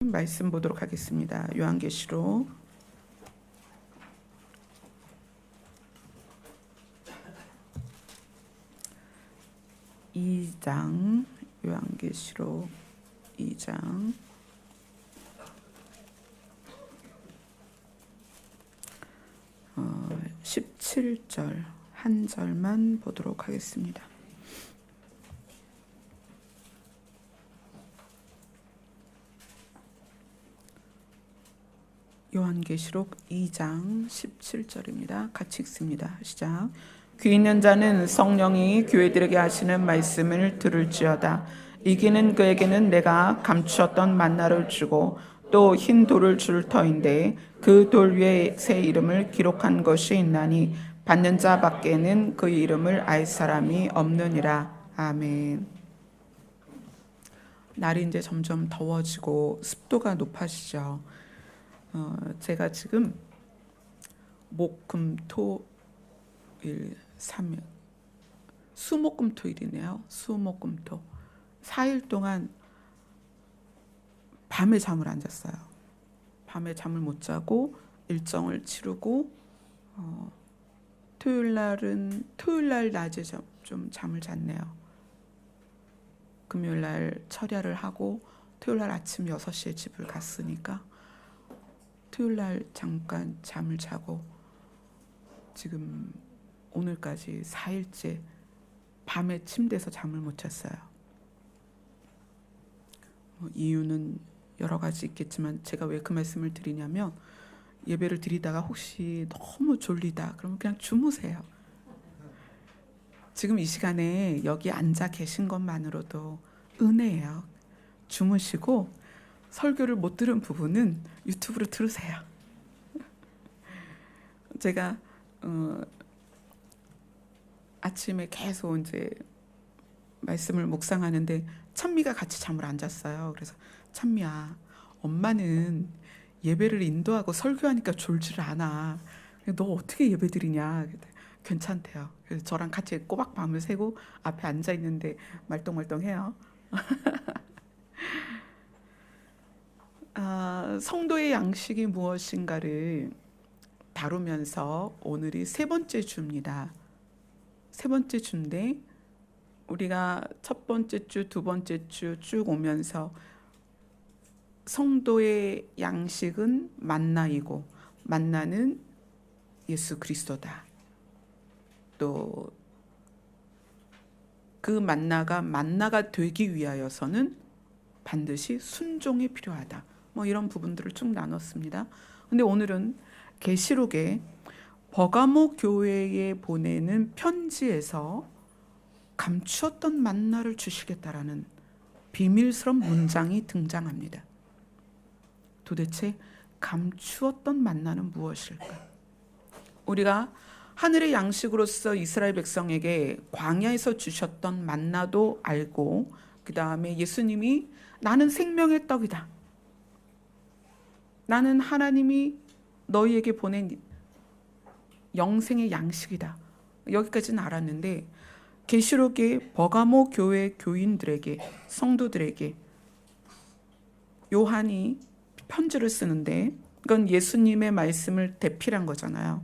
말씀 보도록 하겠습니다. 요한계시록 2장, 요한계시록 2장 17절 한 절만 보도록 하겠습니다. 요한계시록 2장 17절입니다. 같이 읽습니다. 시작. 귀 있는 자는 성령이 교회들에게 하시는 말씀을 들을지어다. 이기는 그에게는 내가 감추었던 만나를 주고 또 흰 돌을 줄 터인데 그 돌 위에 새 이름을 기록한 것이 있나니 받는 자 밖에는 그 이름을 알 사람이 없느니라. 아멘. 날이 이제 점점 더워지고 습도가 높아지죠. 제가 지금 목, 금, 토, 일, 3일 수, 목, 금, 토일이네요. 수, 목, 금, 토 4일 동안 밤에 잠을 안 잤어요. 밤에 잠을 못 자고 일정을 치르고 토요일 날 낮에 좀 잠을 잤네요. 금요일 날 철야를 하고 토요일 날 아침 6시에 집을 갔으니까 토요일 날 잠깐 잠을 자고 지금 오늘까지 4일째 밤에 침대에서 잠을 못 잤어요. 이유는 여러 가지 있겠지만 제가 왜 그 말씀을 드리냐면 예배를 드리다가 혹시 너무 졸리다 그러면 그냥 주무세요. 지금 이 시간에 여기 앉아 계신 것만으로도 은혜예요. 주무시고 설교를 못 들은 부분은 유튜브로 들으세요. 제가 아침에 계속 이제 말씀을 묵상하는데 찬미가 같이 잠을 안 잤어요. 그래서 찬미야, 엄마는 예배를 인도하고 설교하니까 졸지를 않아. 너 어떻게 예배 드리냐? 괜찮대요. 그래서 저랑 같이 꼬박 밤을 새고 앞에 앉아 있는데 말똥말똥해요. 성도의 양식이 무엇인가를 다루면서 오늘이 세 번째 주입니다. 세 번째 주인데 우리가 첫 번째 주, 두 번째 주 쭉 오면서 성도의 양식은 만나이고 만나는 예수 그리스도다. 또 그 만나가 되기 위하여서는 반드시 순종이 필요하다. 이런 부분들을 쭉 나눴습니다. 근데 오늘은 계시록에 버가모 교회에 보내는 편지에서 감추었던 만나를 주시겠다라는 비밀스러운 문장이 등장합니다. 도대체 감추었던 만나는 무엇일까? 우리가 하늘의 양식으로서 이스라엘 백성에게 광야에서 주셨던 만나도 알고 그 다음에 예수님이 나는 생명의 떡이다. 나는 하나님이 너희에게 보낸 영생의 양식이다. 여기까지는 알았는데 계시록의 버가모 교회 교인들에게 성도들에게 요한이 편지를 쓰는데 이건 예수님의 말씀을 대필한 거잖아요.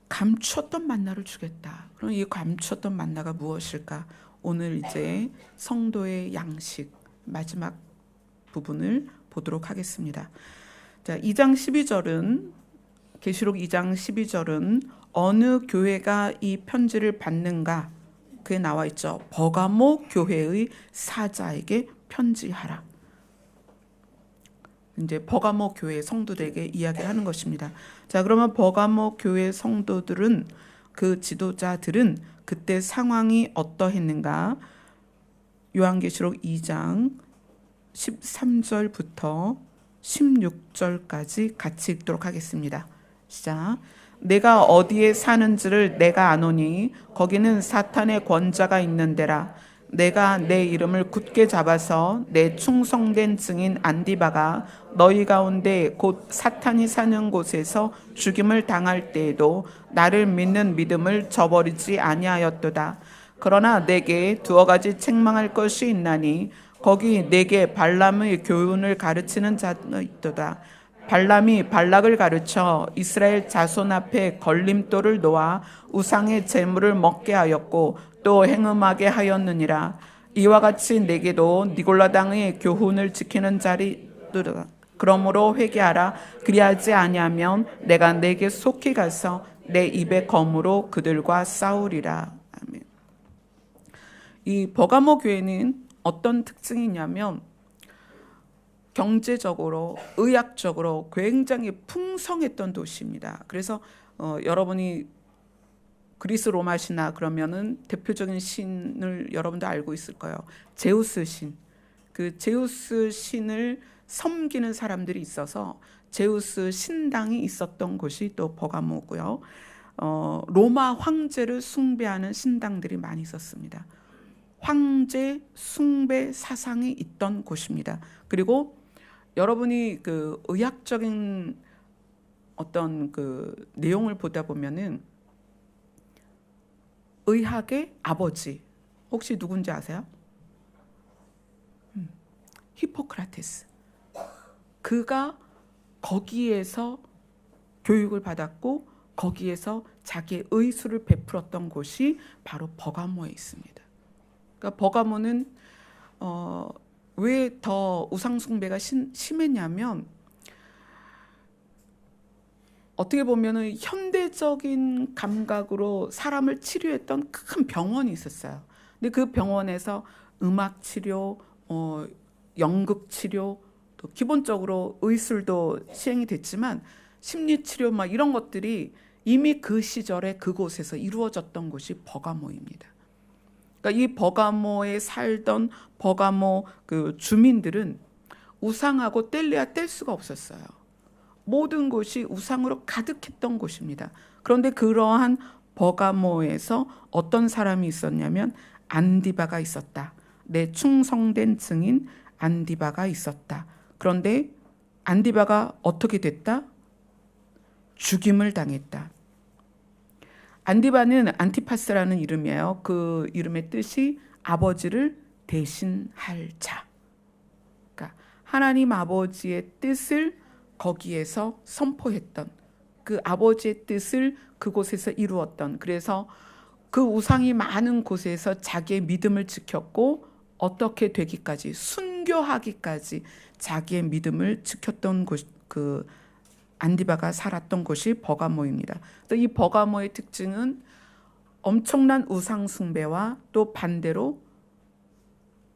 감추었던 만나를 주겠다. 그럼 이 감추었던 만나가 무엇일까? 오늘 이제 성도의 양식 마지막 부분을 보도록 하겠습니다. 자, 2장 12절은 계시록 2장 12절은 어느 교회가 이 편지를 받는가? 그게 나와 있죠. 버가모 교회의 사자에게 편지하라. 이제 버가모 교회 성도들에게 이야기를 하는 것입니다. 자, 그러면 버가모 교회 성도들은 그 지도자들은 그때 상황이 어떠했는가? 요한계시록 2장 13절부터 16절까지 같이 읽도록 하겠습니다. 시작. 내가 어디에 사는지를 내가 아노니 거기는 사탄의 권자가 있는 데라. 내가 내 이름을 굳게 잡아서 내 충성된 증인 안디바가 너희 가운데 곧 사탄이 사는 곳에서 죽임을 당할 때에도 나를 믿는 믿음을 저버리지 아니하였도다. 그러나 내게 두어 가지 책망할 것이 있나니 거기 내게 발람의 교훈을 가르치는 자가 있도다. 발람이 발락을 가르쳐 이스라엘 자손 앞에 걸림돌을 놓아 우상의 재물을 먹게 하였고 또 행음하게 하였느니라. 이와 같이 내게도 니골라당의 교훈을 지키는 자리 있도다. 그러므로 회개하라. 그리하지 아니하면 내가 내게 속히 가서 내 입의 검으로 그들과 싸우리라. 아멘. 이 버가모 교회는 어떤 특징이 있냐면 경제적으로, 의학적으로 굉장히 풍성했던 도시입니다. 그래서 여러분이 그리스 로마 신화 그러면은 대표적인 신을 여러분도 알고 있을 거예요. 제우스 신. 그 제우스 신을 섬기는 사람들이 있어서 제우스 신당이 있었던 곳이 또 버가모고요. 로마 황제를 숭배하는 신당들이 많이 있었습니다. 황제 숭배 사상이 있던 곳입니다. 그리고 여러분이 그 의학적인 어떤 그 내용을 보다 보면은 의학의 아버지 혹시 누군지 아세요? 히포크라테스. 그가 거기에서 교육을 받았고 거기에서 자기의 의술을 베풀었던 곳이 바로 버가모에 있습니다. 그러니까 버가모는 왜 더 우상숭배가 심했냐면 어떻게 보면은 현대적인 감각으로 사람을 치료했던 큰 병원이 있었어요. 근데 그 병원에서 음악 치료, 연극 치료, 또 기본적으로 의술도 시행이 됐지만 심리 치료 막 이런 것들이 이미 그 시절에 그곳에서 이루어졌던 곳이 버가모입니다. 그러니까 이 버가모에 살던 버가모 그 주민들은 우상하고 뗄래야 뗄 수가 없었어요. 모든 곳이 우상으로 가득했던 곳입니다. 그런데 그러한 버가모에서 어떤 사람이 있었냐면 안디바가 있었다. 내 충성된 증인 안디바가 있었다. 그런데 안디바가 어떻게 됐다? 죽임을 당했다. 안디바는 안티파스라는 이름이에요. 그 이름의 뜻이 아버지를 대신할 자. 그러니까 하나님 아버지의 뜻을 거기에서 선포했던, 그 아버지의 뜻을 그곳에서 이루었던, 그래서 그 우상이 많은 곳에서 자기의 믿음을 지켰고 어떻게 되기까지, 순교하기까지 자기의 믿음을 지켰던 곳, 그 안디바가 살았던 곳이 버가모입니다. 그래서 이 버가모의 특징은 엄청난 우상 숭배와 또 반대로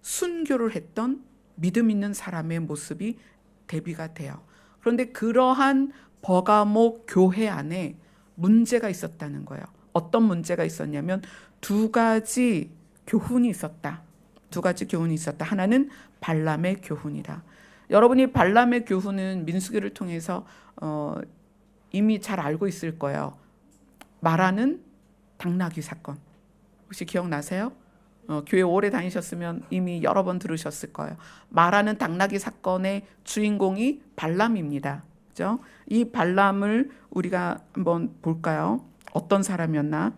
순교를 했던 믿음 있는 사람의 모습이 대비가 돼요. 그런데 그러한 버가모 교회 안에 문제가 있었다는 거예요. 어떤 문제가 있었냐면 두 가지 교훈이 있었다. 두 가지 교훈이 있었다. 하나는 발람의 교훈이다. 여러분이 발람의 교훈은 민수기를 통해서 이미 잘 알고 있을 거예요. 말하는 당나귀 사건. 혹시 기억나세요? 교회 오래 다니셨으면 이미 여러 번 들으셨을 거예요. 말하는 당나귀 사건의 주인공이 발람입니다. 그죠? 이 발람을 우리가 한번 볼까요? 어떤 사람이었나?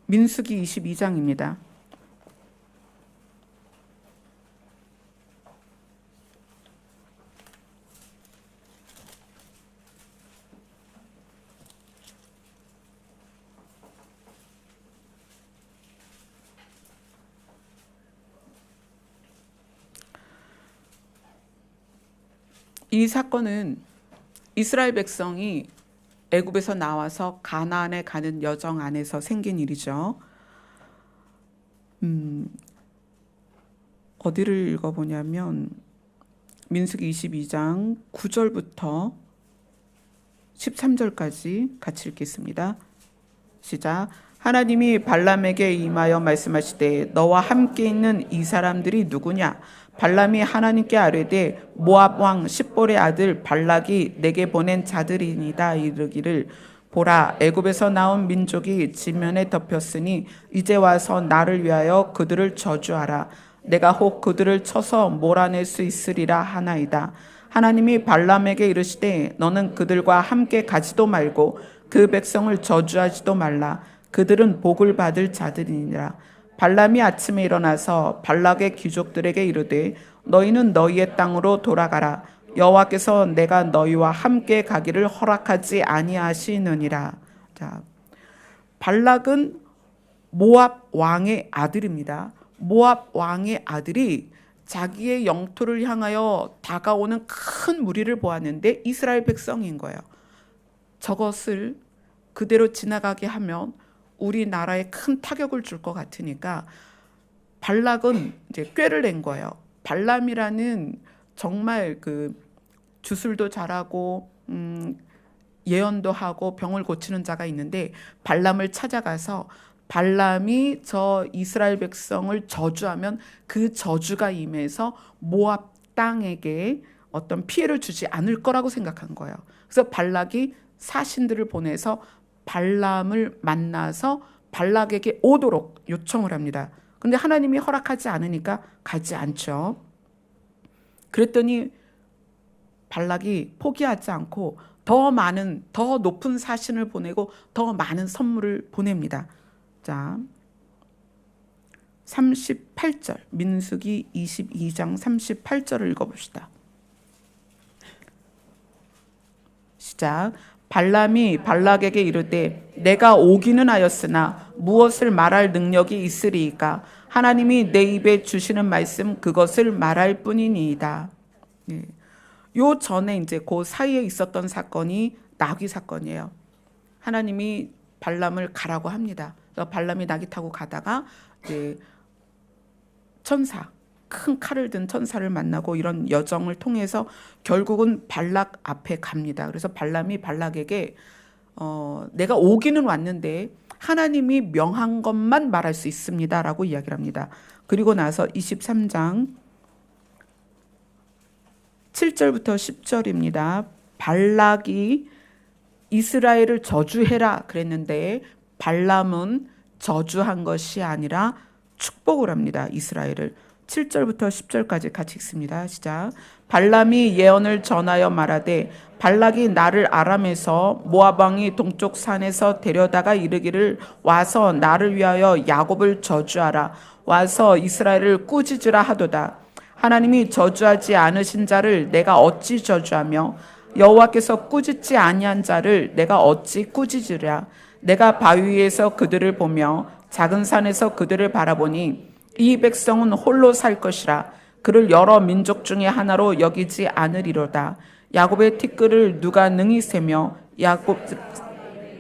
민수기 22장입니다. 이 사건은 이스라엘 백성이 애굽에서 나와서 가나안에 가는 여정 안에서 생긴 일이죠. 어디를 읽어보냐면 민수기 22장 9절부터 13절까지 같이 읽겠습니다. 시작. 하나님이 발람에게 임하여 말씀하시되 너와 함께 있는 이 사람들이 누구냐? 발람이 하나님께 아뢰되 모압 왕 십볼의 아들 발락이 내게 보낸 자들이니다 이르기를 보라 애굽에서 나온 민족이 지면에 덮였으니 이제 와서 나를 위하여 그들을 저주하라. 내가 혹 그들을 쳐서 몰아낼 수 있으리라 하나이다. 하나님이 발람에게 이르시되 너는 그들과 함께 가지도 말고 그 백성을 저주하지도 말라. 그들은 복을 받을 자들이니라. 발람이 아침에 일어나서 발락의 귀족들에게 이르되 너희는 너희의 땅으로 돌아가라. 여호와께서 내가 너희와 함께 가기를 허락하지 아니하시느니라. 자, 발락은 모압 왕의 아들입니다. 모압 왕의 아들이 자기의 영토를 향하여 다가오는 큰 무리를 보았는데 이스라엘 백성인 거예요. 저것을 그대로 지나가게 하면 우리나라에 큰 타격을 줄 것 같으니까 발락은 이제 꾀를 낸 거예요. 발람이라는 정말 그 주술도 잘하고 예언도 하고 병을 고치는 자가 있는데 발람을 찾아가서 발람이 저 이스라엘 백성을 저주하면 그 저주가 임해서 모압 땅에게 어떤 피해를 주지 않을 거라고 생각한 거예요. 그래서 발락이 사신들을 보내서 발람을 만나서 발락에게 오도록 요청을 합니다. 근데 하나님이 허락하지 않으니까 가지 않죠. 그랬더니 발락이 포기하지 않고 더 높은 사신을 보내고 더 많은 선물을 보냅니다. 자, 38절, 민수기 22장 38절을 읽어봅시다. 시작. 발람이 발락에게 이르되 내가 오기는 하였으나 무엇을 말할 능력이 있으리이까? 하나님이 내 입에 주시는 말씀 그것을 말할 뿐이니이다. 예. 요 전에 이제 그 사이에 있었던 사건이 나귀 사건이에요. 하나님이 발람을 가라고 합니다. 그래서 발람이 나귀 타고 가다가 이제 천사, 큰 칼을 든 천사를 만나고 이런 여정을 통해서 결국은 발락 앞에 갑니다. 그래서 발람이 발락에게 내가 오기는 왔는데 하나님이 명한 것만 말할 수 있습니다라고 이야기를 합니다. 그리고 나서 23장 7절부터 10절입니다. 발락이 이스라엘을 저주해라 그랬는데 발람은 저주한 것이 아니라 축복을 합니다. 이스라엘을. 7절부터 10절까지 같이 읽습니다. 시작. 발람이 예언을 전하여 말하되 발락이 나를 아람에서 모압 왕이 동쪽 산에서 데려다가 이르기를 와서 나를 위하여 야곱을 저주하라. 와서 이스라엘을 꾸짖으라 하도다. 하나님이 저주하지 않으신 자를 내가 어찌 저주하며 여호와께서 꾸짖지 아니한 자를 내가 어찌 꾸짖으랴. 내가 바위 위에서 그들을 보며 작은 산에서 그들을 바라보니 이 백성은 홀로 살 것이라. 그를 여러 민족 중에 하나로 여기지 않으리로다. 야곱의 티끌을 누가 능히 세며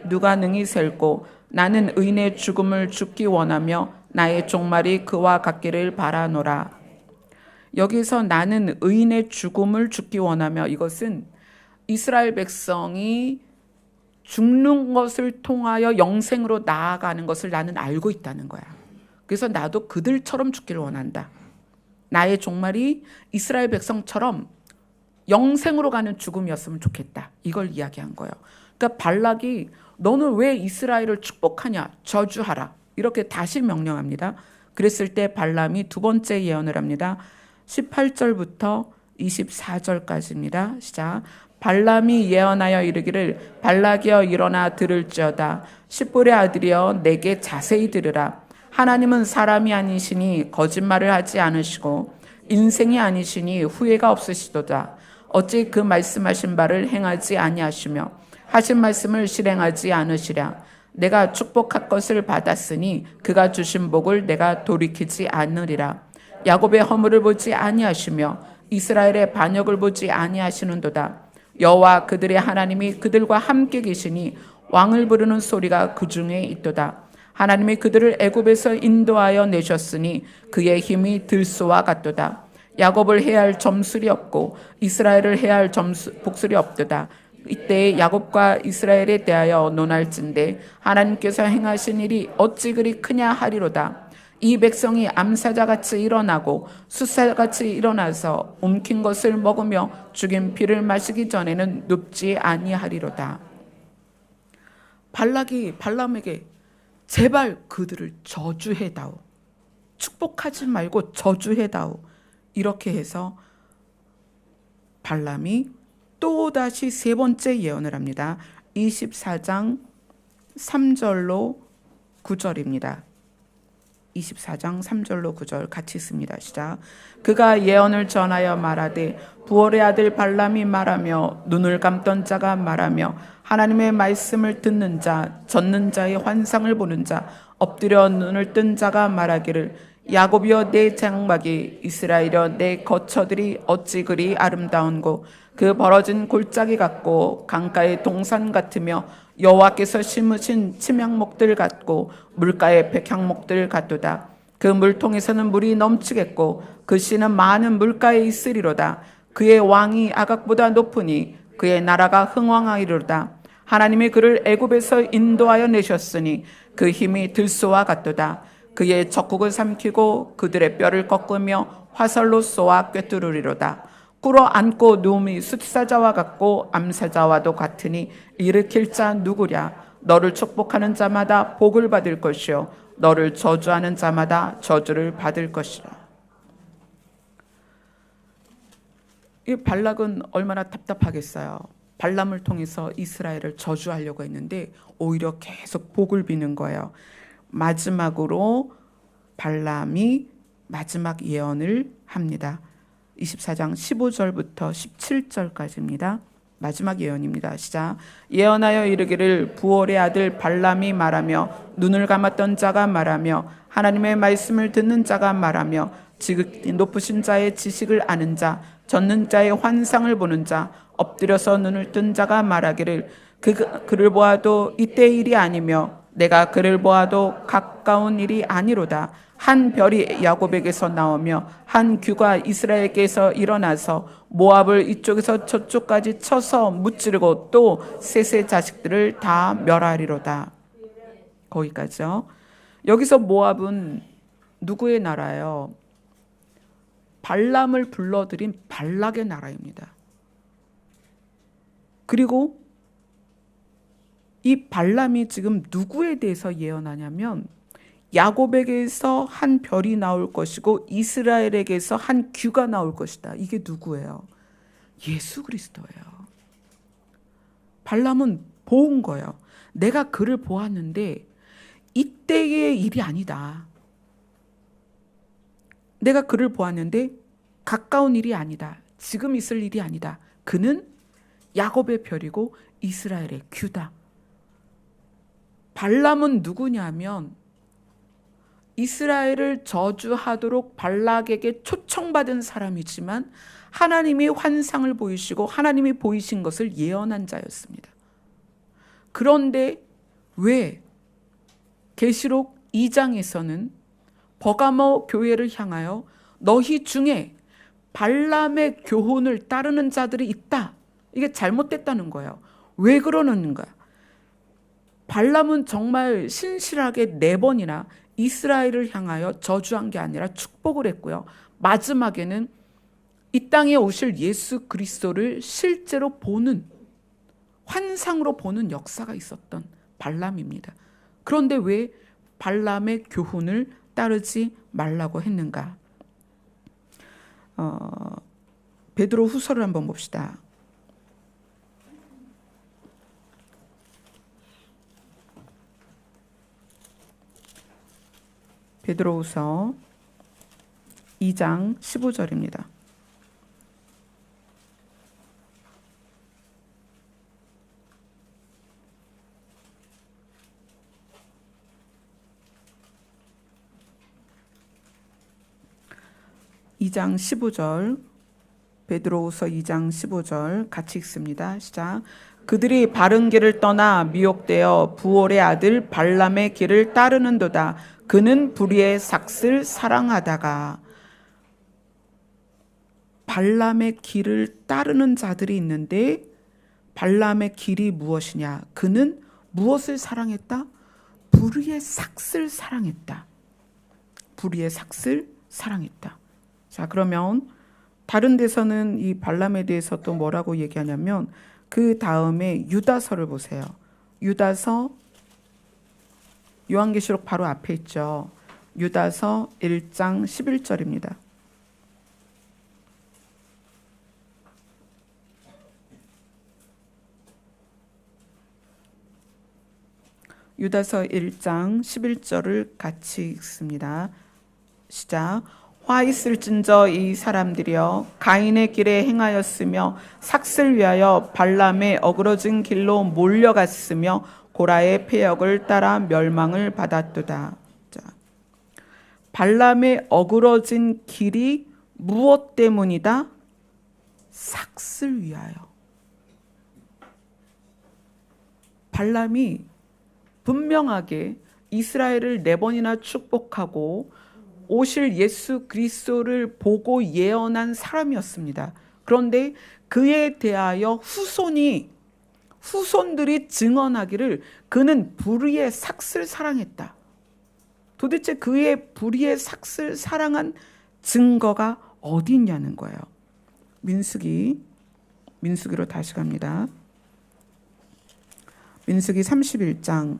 누가 능히 셀고 나는 의인의 죽음을 죽기 원하며 나의 종말이 그와 같기를 바라노라. 여기서 나는 의인의 죽음을 죽기 원하며, 이것은 이스라엘 백성이 죽는 것을 통하여 영생으로 나아가는 것을 나는 알고 있다는 거야. 그래서 나도 그들처럼 죽기를 원한다. 나의 종말이 이스라엘 백성처럼 영생으로 가는 죽음이었으면 좋겠다. 이걸 이야기한 거예요. 그러니까 발락이 너는 왜 이스라엘을 축복하냐? 저주하라. 이렇게 다시 명령합니다. 그랬을 때 발람이 두 번째 예언을 합니다. 18절부터 24절까지입니다. 시작. 발람이 예언하여 이르기를 발락이여 일어나 들을지어다. 십볼의 아들이여 내게 자세히 들으라. 하나님은 사람이 아니시니 거짓말을 하지 않으시고 인생이 아니시니 후회가 없으시도다. 어찌 그 말씀하신 바를 행하지 아니하시며 하신 말씀을 실행하지 않으시랴. 내가 축복할 것을 받았으니 그가 주신 복을 내가 돌이키지 않으리라. 야곱의 허물을 보지 아니하시며 이스라엘의 반역을 보지 아니하시는도다. 여호와 그들의 하나님이 그들과 함께 계시니 왕을 부르는 소리가 그 중에 있도다. 하나님이 그들을 애굽에서 인도하여 내셨으니 그의 힘이 들소와 같도다. 야곱을 해할 점술이 없고 이스라엘을 해할 복술이 없도다. 이때 야곱과 이스라엘에 대하여 논할진대 하나님께서 행하신 일이 어찌 그리 크냐 하리로다. 이 백성이 암사자같이 일어나고 숫사같이 일어나서 움킨 것을 먹으며 죽인 피를 마시기 전에는 눕지 아니하리로다. 발락이 발람에게 제발 그들을 저주해다오. 축복하지 말고 저주해다오. 이렇게 해서 발람이 또다시 세 번째 예언을 합니다. 24장 3절로 9절입니다. 24장 3절로 9절 같이 읽습니다. 시작. 그가 예언을 전하여 말하되 부올의 아들 발람이 말하며 눈을 감던 자가 말하며 하나님의 말씀을 듣는 자 젖는 자의 환상을 보는 자 엎드려 눈을 뜬 자가 말하기를 야곱이여 내 장막이 이스라엘이여 내 거처들이 어찌 그리 아름다운고 그 벌어진 골짜기 같고 강가의 동산 같으며 여호와께서 심으신 침향목들 같고 물가의 백향목들 같도다. 그 물통에서는 물이 넘치겠고 그 씨는 많은 물가에 있으리로다. 그의 왕이 아각보다 높으니 그의 나라가 흥왕하리로다. 하나님이 그를 애굽에서 인도하여 내셨으니 그 힘이 들소와 같도다. 그의 적국을 삼키고 그들의 뼈를 꺾으며 화살로 쏘아 꿰뚫으리로다. 꿇어 앉고 누움이 숫사자와 같고 암사자와도 같으니 일으킬 자 누구랴. 너를 축복하는 자마다 복을 받을 것이요 너를 저주하는 자마다 저주를 받을 것이라. 이 발락은 얼마나 답답하겠어요. 발람을 통해서 이스라엘을 저주하려고 했는데 오히려 계속 복을 비는 거예요. 마지막으로 발람이 마지막 예언을 합니다. 24장 15절부터 17절까지입니다. 마지막 예언입니다. 시작. 예언하여 이르기를 부올의 아들 발람이 말하며 눈을 감았던 자가 말하며 하나님의 말씀을 듣는 자가 말하며 지극히 높으신 자의 지식을 아는 자 젖는 자의 환상을 보는 자 엎드려서 눈을 뜬 자가 말하기를 그를 보아도 이때의 일이 아니며 내가 그를 보아도 가까운 일이 아니로다. 한 별이 야곱에게서 나오며 한 규가 이스라엘에게서 일어나서 모압을 이쪽에서 저쪽까지 쳐서 무찌르고 또 셋의 자식들을 다 멸하리로다. 거기까지요. 여기서 모압은 누구의 나라예요? 발람을 불러들인 발락의 나라입니다. 그리고 이 발람이 지금 누구에 대해서 예언하냐면 야곱에게서 한 별이 나올 것이고 이스라엘에게서 한 규가 나올 것이다. 이게 누구예요? 예수 그리스도예요. 발람은 보은 거예요. 내가 그를 보았는데 이때의 일이 아니다. 내가 그를 보았는데 가까운 일이 아니다. 지금 있을 일이 아니다. 그는 야곱의 별이고 이스라엘의 규다. 발람은 누구냐면 이스라엘을 저주하도록 발락에게 초청받은 사람이지만 하나님이 환상을 보이시고 하나님이 보이신 것을 예언한 자였습니다. 그런데 왜 계시록 2장에서는 버가모 교회를 향하여 너희 중에 발람의 교훈을 따르는 자들이 있다. 이게 잘못됐다는 거예요. 왜 그러는가? 발람은 정말 신실하게 4번이나 이스라엘을 향하여 저주한 게 아니라 축복을 했고요. 마지막에는 이 땅에 오실 예수 그리스도를 실제로 보는, 환상으로 보는 역사가 있었던 발람입니다. 그런데 왜 발람의 교훈을 따르지 말라고 했는가? 베드로 후서를 한번 봅시다. 베드로후서 2장 15절입니다. 베드로후서 2장 15절 같이 읽습니다. 시작. 그들이 바른 길을 떠나 미혹되어 부올의 아들 발람의 길을 따르는도다. 그는 불의의 삭슬 사랑하다가. 발람의 길을 따르는 자들이 있는데 발람의 길이 무엇이냐? 그는 무엇을 사랑했다? 불의의 삭슬 사랑했다. 불의의 삭슬 사랑했다. 자, 그러면 다른 데서는 이 발람에 대해서 또 뭐라고 얘기하냐면 그 다음에 유다서를 보세요. 유다서, 요한계시록 바로 앞에 있죠. 유다서 1장 11절입니다. 유다서 1장 11절을 같이 읽습니다. 시작. 화 있을진저 이 사람들이여 가인의 길에 행하였으며 삭슬 위하여 발람의 어그러진 길로 몰려갔으며 고라의 패역을 따라 멸망을 받았도다. 자, 발람의 어그러진 길이 무엇 때문이다? 삭슬 위하여. 발람이 분명하게 이스라엘을 4번이나 축복하고 오실 예수 그리스도를 보고 예언한 사람이었습니다. 그런데 그에 대하여 후손들이 증언하기를 그는 불의의 삭슬 사랑했다. 도대체 그의 불의의 삭슬 사랑한 증거가 어디 있냐는 거예요. 민수기로 다시 갑니다. 민수기 31장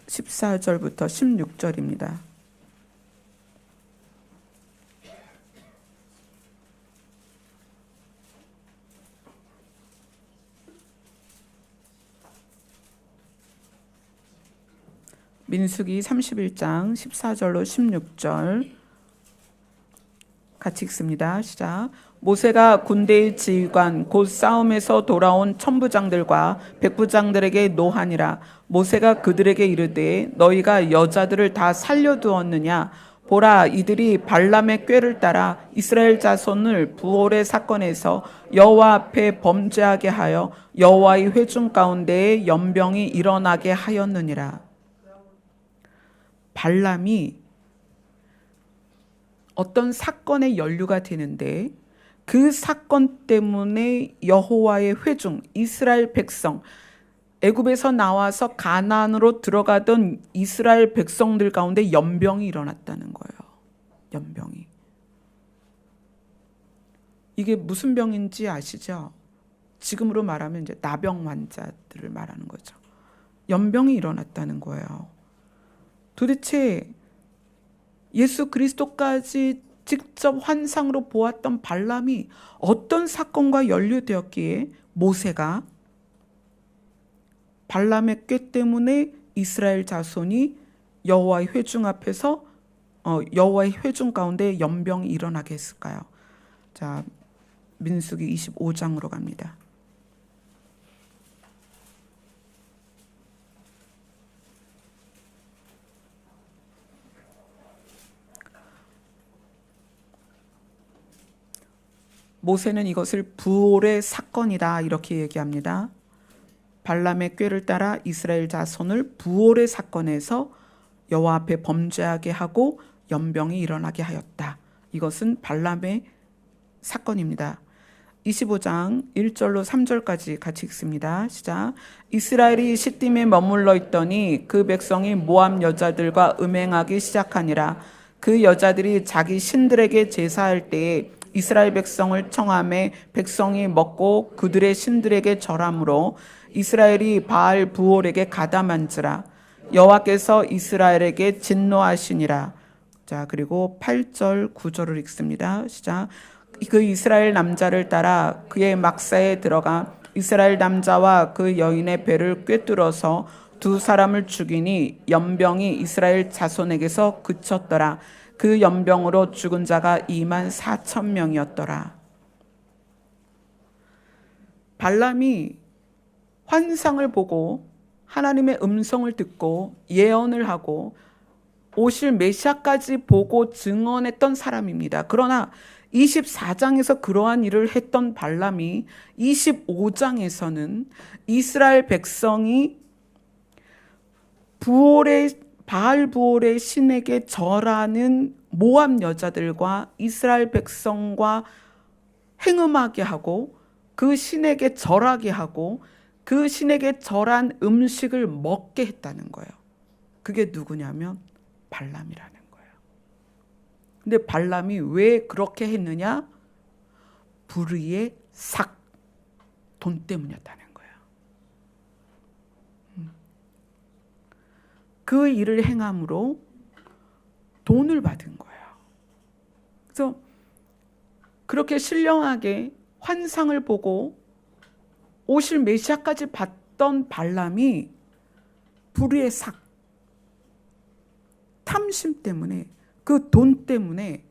14절부터 16절입니다. 민수기 31장 14절로 16절 같이 읽습니다. 시작. 모세가 군대의 지휘관 곧 싸움에서 돌아온 천부장들과 백부장들에게 노하니라. 모세가 그들에게 이르되 너희가 여자들을 다 살려두었느냐? 보라, 이들이 발람의 꾀를 따라 이스라엘 자손을 부올의 사건에서 여호와 앞에 범죄하게 하여 여호와의 회중 가운데에 연병이 일어나게 하였느니라. 발람이 어떤 사건에 연루가 되는데 그 사건 때문에 여호와의 회중, 이스라엘 백성, 애굽에서 나와서 가나안으로 들어가던 이스라엘 백성들 가운데 연병이 일어났다는 거예요. 연병이. 이게 무슨 병인지 아시죠? 지금으로 말하면 이제 나병 환자들을 말하는 거죠. 연병이 일어났다는 거예요. 도대체 예수 그리스도까지 직접 환상으로 보았던 발람이 어떤 사건과 연루되었기에 모세가 발람의 꾀 때문에 이스라엘 자손이 여호와의 회중 앞에서 여호와의 회중 가운데 연병이 일어나게 했을까요? 자, 민수기 25장으로 갑니다. 모세는 이것을 부올의 사건이다 이렇게 얘기합니다. 발람의 꾀를 따라 이스라엘 자손을 부올의 사건에서 여호와 앞에 범죄하게 하고 연병이 일어나게 하였다. 이것은 발람의 사건입니다. 25장 1절로 3절까지 같이 읽습니다. 시작. 이스라엘이 시딤에 머물러 있더니 그 백성이 모압 여자들과 음행하기 시작하니라. 그 여자들이 자기 신들에게 제사할 때에 이스라엘 백성을 청함에 백성이 먹고 그들의 신들에게 절함으로 이스라엘이 바알 부올에게 가담한지라. 여호와께서 이스라엘에게 진노하시니라. 자, 그리고 8절 9절을 읽습니다. 시작. 그 이스라엘 남자를 따라 그의 막사에 들어가 이스라엘 남자와 그 여인의 배를 꿰뚫어서 두 사람을 죽이니 연병이 이스라엘 자손에게서 그쳤더라. 그 연병으로 죽은 자가 24,000명이었더라. 발람이 환상을 보고 하나님의 음성을 듣고 예언을 하고 오실 메시아까지 보고 증언했던 사람입니다. 그러나 24장에서 그러한 일을 했던 발람이 25장에서는 이스라엘 백성이 바알 부올의 신에게 절하는 모압 여자들과 이스라엘 백성과 행음하게 하고 그 신에게 절하게 하고 그 신에게 절한 음식을 먹게 했다는 거예요. 그게 누구냐면 발람이라는 거예요. 근데 발람이 왜 그렇게 했느냐? 불의의 돈 때문이었다는 거예요. 그 일을 행함으로 돈을 받은 거예요. 그래서 그렇게 신령하게 환상을 보고 오실 메시아까지 봤던 발람이 불의의 삭, 탐심 때문에, 그 돈 때문에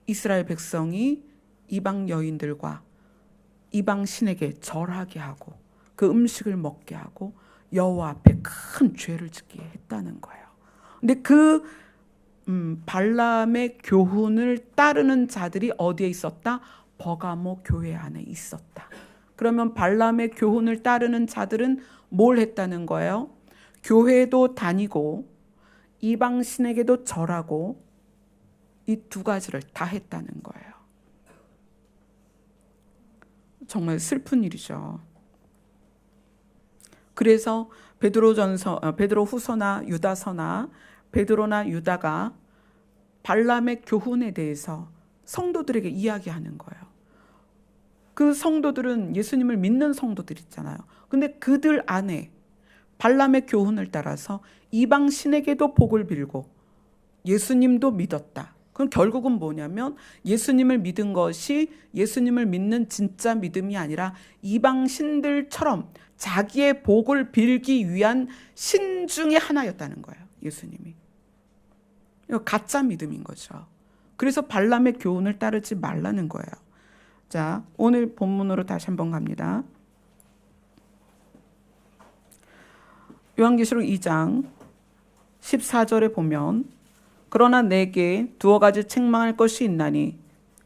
이스라엘 백성이 이방 여인들과 이방 신에게 절하게 하고 그 음식을 먹게 하고 여호와 앞에 큰 죄를 짓게 했다는 거예요. 근데 그 발람의 교훈을 따르는 자들이 어디에 있었다? 버가모 교회 안에 있었다. 그러면 발람의 교훈을 따르는 자들은 뭘 했다는 거예요? 교회도 다니고 이방 신에게도 절하고 이 두 가지를 다 했다는 거예요. 정말 슬픈 일이죠. 그래서 베드로 후서나 유다서나 베드로나 유다가 발람의 교훈에 대해서 성도들에게 이야기하는 거예요. 그 성도들은 예수님을 믿는 성도들 있잖아요. 근데 그들 안에 발람의 교훈을 따라서 이방 신에게도 복을 빌고 예수님도 믿었다. 그럼 결국은 뭐냐면 예수님을 믿은 것이 예수님을 믿는 진짜 믿음이 아니라 이방 신들처럼 자기의 복을 빌기 위한 신 중에 하나였다는 거예요. 예수님이. 이거 가짜 믿음인 거죠. 그래서 발람의 교훈을 따르지 말라는 거예요. 자, 오늘 본문으로 다시 한번 갑니다. 요한계시록 2장 14절에 보면 그러나 내게 두어 가지 책망할 것이 있나니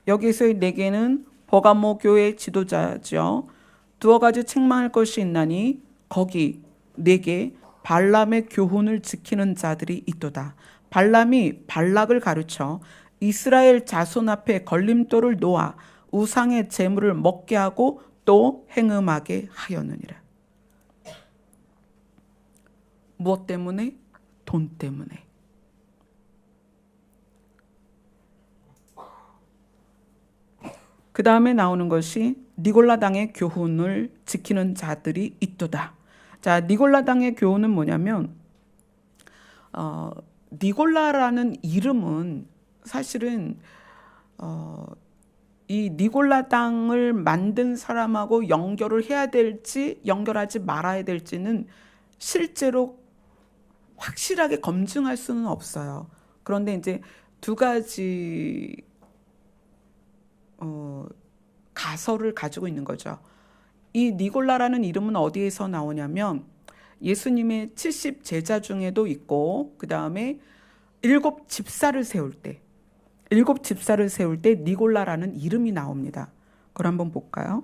여기서의 내게는 버가모 교회 지도자죠. 두어 가지 책망할 것이 있나니 거기 내게 발람의 교훈을 지키는 자들이 있도다. 발람이 발락을 가르쳐 이스라엘 자손 앞에 걸림돌을 놓아 우상의 재물을 먹게 하고 또 행음하게 하였느니라. 무엇 때문에? 돈 때문에. 그 다음에 나오는 것이 니골라당의 교훈을 지키는 자들이 있도다. 자, 니골라당의 교훈은 뭐냐면 니골라라는 이름은 사실은 이 니골라당을 만든 사람하고 연결을 해야 될지 연결하지 말아야 될지는 실제로 확실하게 검증할 수는 없어요. 그런데 이제 두 가지 가설을 가지고 있는 거죠. 이 니골라라는 이름은 어디에서 나오냐면 예수님의 70 제자 중에도 있고 그 다음에 7 집사를 세울 때 니골라라는 이름이 나옵니다. 그걸 한번 볼까요?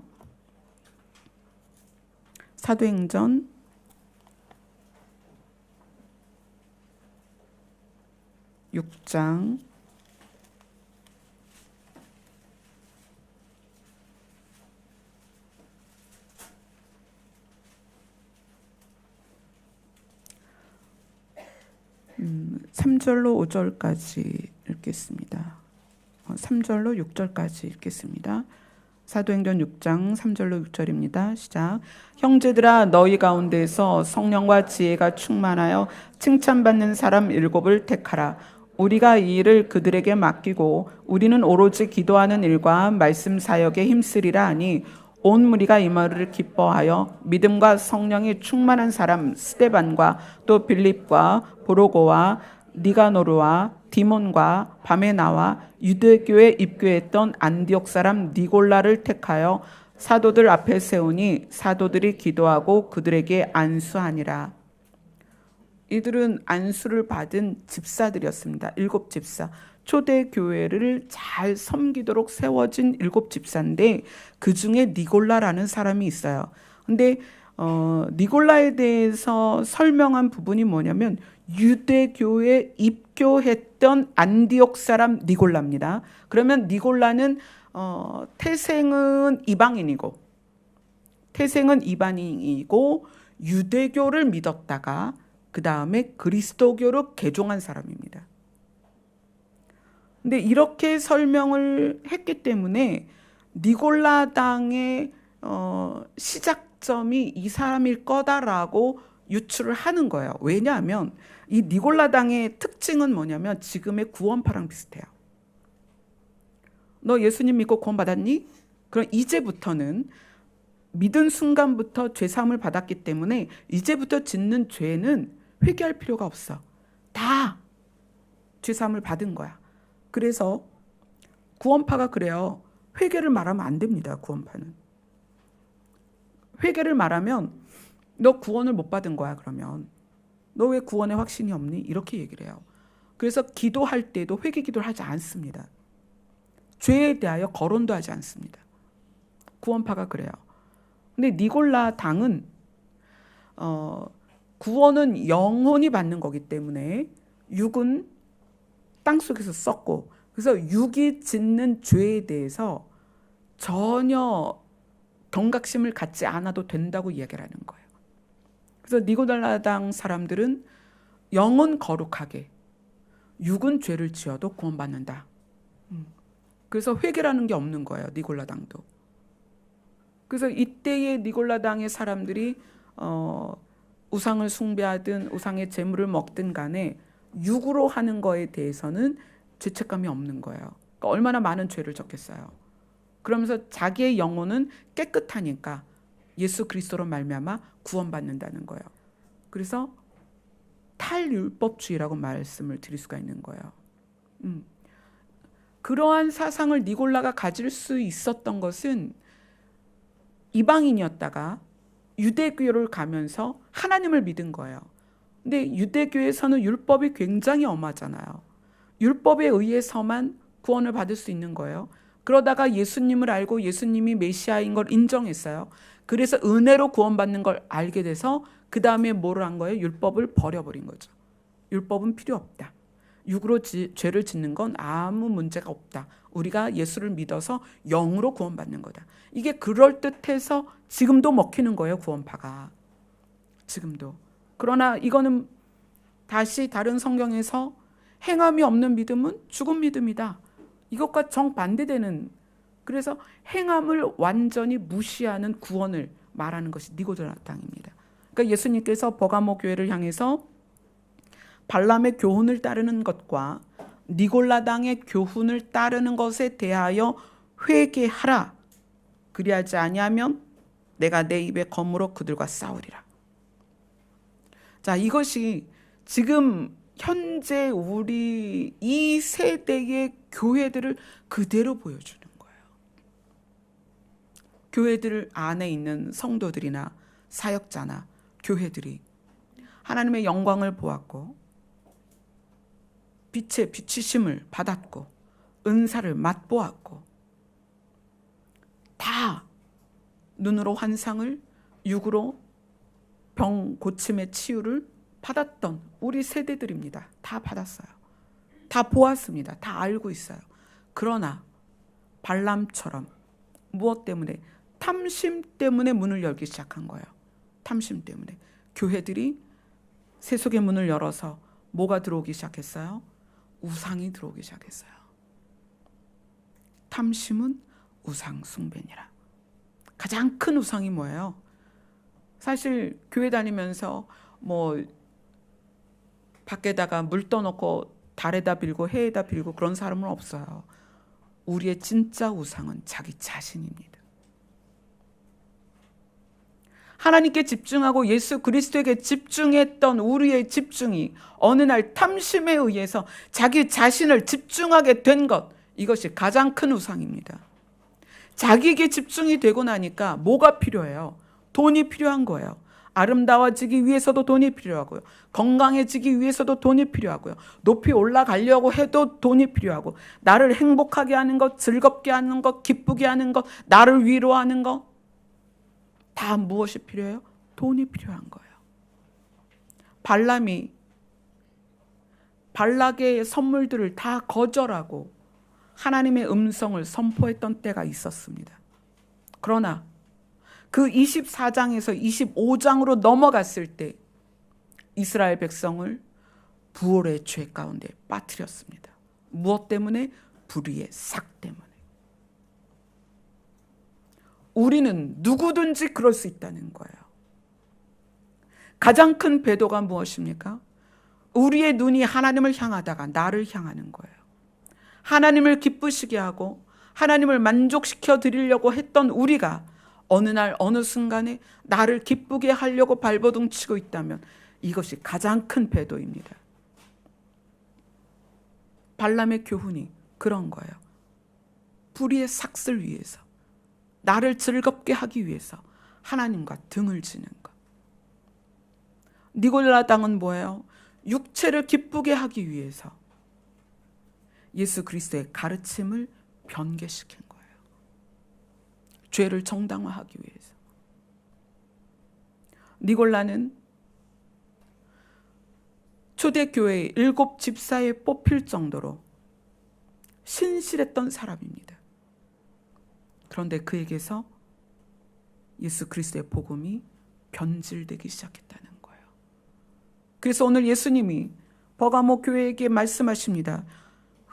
사도행전 6장 3절로 5절까지 읽겠습니다. 3절로 6절까지 읽겠습니다. 사도행전 6장 3절로 6절입니다. 시작. 형제들아 너희 가운데서 성령과 지혜가 충만하여 칭찬받는 사람 7을 택하라. 우리가 이 일을 그들에게 맡기고 우리는 오로지 기도하는 일과 말씀 사역에 힘쓰리라 하니 온 무리가 이 말을 기뻐하여 믿음과 성령이 충만한 사람 스데반과 또 빌립과 보로고와 니가노르와 디몬과 바메나와 유대교에 입교했던 안디옥 사람 니골라를 택하여 사도들 앞에 세우니 사도들이 기도하고 그들에게 안수하니라. 이들은 안수를 받은 집사들이었습니다. 7 집사. 초대 교회를 잘 섬기도록 세워진 7 집사인데 그 중에 니골라라는 사람이 있어요. 근데 니골라에 대해서 설명한 부분이 뭐냐면 유대교에 입교했던 안디옥 사람 니골라입니다. 그러면 니골라는 태생은 이방인이고 유대교를 믿었다가 그 다음에 그리스도교로 개종한 사람입니다. 근데 이렇게 설명을 했기 때문에 니골라당의 시작점이 이 사람일 거다라고 유추를 하는 거예요. 왜냐하면 이 니골라당의 특징은 뭐냐면 지금의 구원파랑 비슷해요. 너 예수님 믿고 구원 받았니? 그럼 이제부터는 믿은 순간부터 죄사함을 받았기 때문에 이제부터 짓는 죄는 회개할 필요가 없어. 다 죄사함을 받은 거야. 그래서 구원파가 그래요. 회개를 말하면 안 됩니다. 구원파는. 회개를 말하면 너 구원을 못 받은 거야. 그러면 너 왜 구원에 확신이 없니? 이렇게 얘기를 해요. 그래서 기도할 때도 회개 기도를 하지 않습니다. 죄에 대하여 거론도 하지 않습니다. 구원파가 그래요. 근데 니골라 당은 구원은 영혼이 받는 거기 때문에 육은 땅속에서 썩고, 그래서 육이 짓는 죄에 대해서 전혀 경각심을 갖지 않아도 된다고 이야기를 하는 거예요. 그래서 니골라당 사람들은 영은 거룩하게 육은 죄를 지어도 구원받는다. 그래서 회개라는 게 없는 거예요. 니골라당도. 그래서 이때의 니골라당의 사람들이 우상을 숭배하든 우상의 제물을 먹든 간에 육으로 하는 거에 대해서는 죄책감이 없는 거예요. 그러니까 얼마나 많은 죄를 졌겠어요. 그러면서 자기의 영혼은 깨끗하니까 예수 그리스도로 말미암아 구원받는다는 거예요. 그래서 탈율법주의라고 말씀을 드릴 수가 있는 거예요. 그러한 사상을 니골라가 가질 수 있었던 것은 이방인이었다가 유대교를 가면서 하나님을 믿은 거예요. 근데 유대교에서는 율법이 굉장히 엄하잖아요. 율법에 의해서만 구원을 받을 수 있는 거예요. 그러다가 예수님을 알고 예수님이 메시아인 걸 인정했어요. 그래서 은혜로 구원받는 걸 알게 돼서 그 다음에 뭐를 한 거예요? 율법을 버려버린 거죠. 율법은 필요 없다. 육으로 죄를 짓는 건 아무 문제가 없다. 우리가 예수를 믿어서 영으로 구원받는 거다. 이게 그럴듯해서 지금도 먹히는 거예요. 구원파가. 지금도. 그러나 이거는 다시 다른 성경에서 행함이 없는 믿음은 죽은 믿음이다. 이것과 정반대되는, 그래서 행함을 완전히 무시하는 구원을 말하는 것이 니고라당입니다. 그러니까 예수님께서 버가모 교회를 향해서 발람의 교훈을 따르는 것과 니골라당의 교훈을 따르는 것에 대하여 회개하라. 그리하지 아니하면 내가 내 입의 검으로 그들과 싸우리라. 자, 이것이 지금 현재 우리 이 세대의 교회들을 그대로 보여주는 거예요. 교회들 안에 있는 성도들이나 사역자나 교회들이 하나님의 영광을 보았고 빛의 비추심을 받았고 은사를 맛보았고 다 눈으로 환상을, 육으로 병 고침의 치유를 받았던 우리 세대들입니다. 다 받았어요. 다 보았습니다. 다 알고 있어요. 그러나 발람처럼 무엇 때문에? 탐심 때문에 문을 열기 시작한 거예요. 탐심 때문에. 교회들이 세속의 문을 열어서 뭐가 들어오기 시작했어요? 우상이 들어오기 시작했어요. 탐심은 우상 숭배니라. 가장 큰 우상이 뭐예요? 사실 교회 다니면서 뭐 밖에다가 물 떠놓고 달에다 빌고 해에다 빌고 그런 사람은 없어요. 우리의 진짜 우상은 자기 자신입니다. 하나님께 집중하고 예수 그리스도에게 집중했던 우리의 집중이 어느 날 탐심에 의해서 자기 자신을 집중하게 된 것, 이것이 가장 큰 우상입니다. 자기에게 집중이 되고 나니까 뭐가 필요해요? 돈이 필요한 거예요. 아름다워지기 위해서도 돈이 필요하고요. 건강해지기 위해서도 돈이 필요하고요. 높이 올라가려고 해도 돈이 필요하고, 나를 행복하게 하는 것, 즐겁게 하는 것, 기쁘게 하는 것, 나를 위로하는 것, 다 무엇이 필요해요? 돈이 필요한 거예요. 발람이 발락의 선물들을 다 거절하고 하나님의 음성을 선포했던 때가 있었습니다. 그러나 그 24장에서 25장으로 넘어갔을 때 이스라엘 백성을 부올의 죄 가운데 빠뜨렸습니다. 무엇 때문에? 불의의 삭 때문에. 우리는 누구든지 그럴 수 있다는 거예요. 가장 큰 배도가 무엇입니까? 우리의 눈이 하나님을 향하다가 나를 향하는 거예요. 하나님을 기쁘시게 하고 하나님을 만족시켜 드리려고 했던 우리가 어느 날 어느 순간에 나를 기쁘게 하려고 발버둥 치고 있다면 이것이 가장 큰 배도입니다. 발람의 교훈이 그런 거예요. 불의의 삭슬 위해서, 나를 즐겁게 하기 위해서 하나님과 등을 지는 것. 니골라 당은 뭐예요? 육체를 기쁘게 하기 위해서 예수 그리스도의 가르침을 변개시킨 거예요. 죄를 정당화하기 위해서. 니골라는 초대교회의 7 집사에 뽑힐 정도로 신실했던 사람입니다. 그런데 그에게서 예수 그리스도의 복음이 변질되기 시작했다는 거예요. 그래서 오늘 예수님이 버가모 교회에게 말씀하십니다.